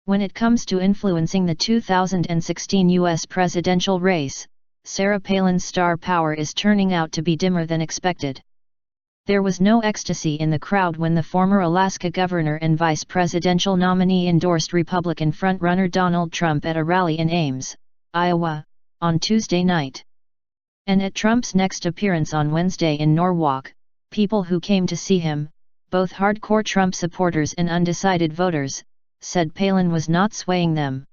When it comes to influencing the 2016 U.S. presidential race, Sarah Palin's star power is turning out to be dimmer than expected. There was no ecstasy in the crowd when the former Alaska governor and vice presidential nominee endorsed Republican frontrunner Donald Trump at a rally in Ames, Iowa, on Tuesday night. And at Trump's next appearance on Wednesday in Norwalk, people who came to see him, both hardcore Trump supporters and undecided voters, said Palin was not swaying them.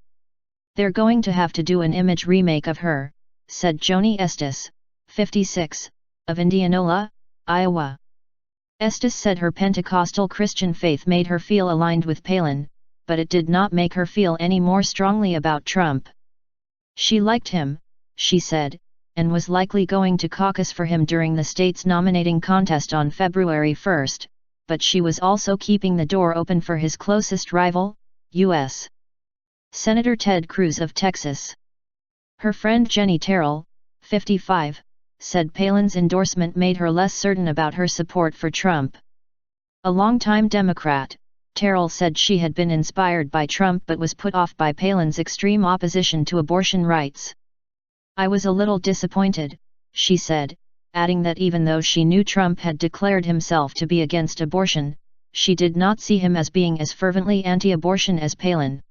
"They're going to have to do an image remake of her," said Joani Estes, 56, of Indianola, Iowa. Estes said her Pentecostal Christian faith made her feel aligned with Palin, but it did not make her feel any more strongly about Trump. She liked him, she said, and was likely going to caucus for him during the state's nominating contest on February 1, but she was also keeping the door open for his closest rival, U.S. Senator Ted Cruz of Texas. Her friend Jenny Terrell, 55, said Palin's endorsement made her less certain about her support for Trump. A longtime Democrat, Terrell said she had been inspired by Trump but was put off by Palin's extreme opposition to abortion rights. "I was a little disappointed," she said, adding that even though she knew Trump had declared himself to be against abortion, she did not see him as being as fervently anti-abortion as Palin.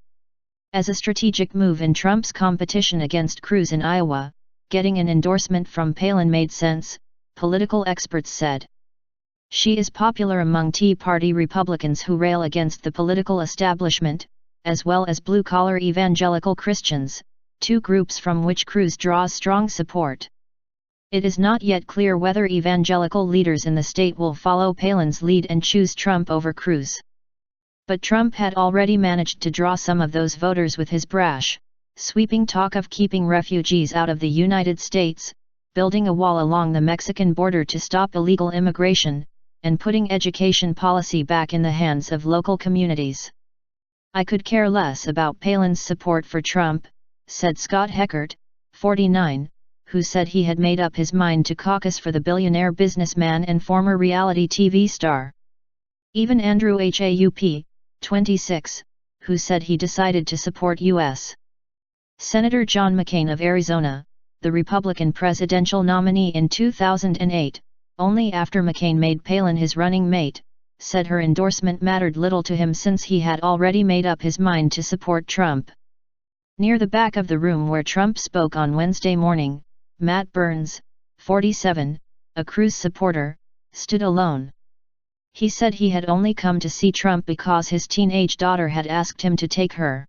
As a strategic move in Trump's competition against Cruz in Iowa, getting an endorsement from Palin made sense, political experts said. She is popular among Tea Party Republicans who rail against the political establishment, as well as blue-collar evangelical Christians, two groups from which Cruz draws strong support. It is not yet clear whether evangelical leaders in the state will follow Palin's lead and choose Trump over Cruz. But Trump had already managed to draw some of those voters with his brash, sweeping talk of keeping refugees out of the United States, building a wall along the Mexican border to stop illegal immigration, and putting education policy back in the hands of local communities. "I could care less about Palin's support for Trump," said Scott Heckert, 49, who said he had made up his mind to caucus for the billionaire businessman and former reality TV star. Even Andrew Haup, 26, who said he decided to support U.S. Senator John McCain of Arizona, the Republican presidential nominee in 2008, only after McCain made Palin his running mate, said her endorsement mattered little to him since he had already made up his mind to support Trump. Near the back of the room where Trump spoke on Wednesday morning, Matt Burns, 47, a Cruz supporter, stood alone. He said he had only come to see Trump because his teenage daughter had asked him to take her.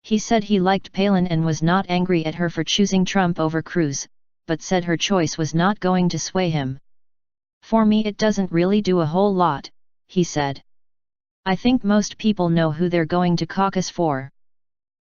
He said he liked Palin and was not angry at her for choosing Trump over Cruz, but said her choice was not going to sway him. "For me it doesn't really do a whole lot," he said. "I think most people know who they're going to caucus for.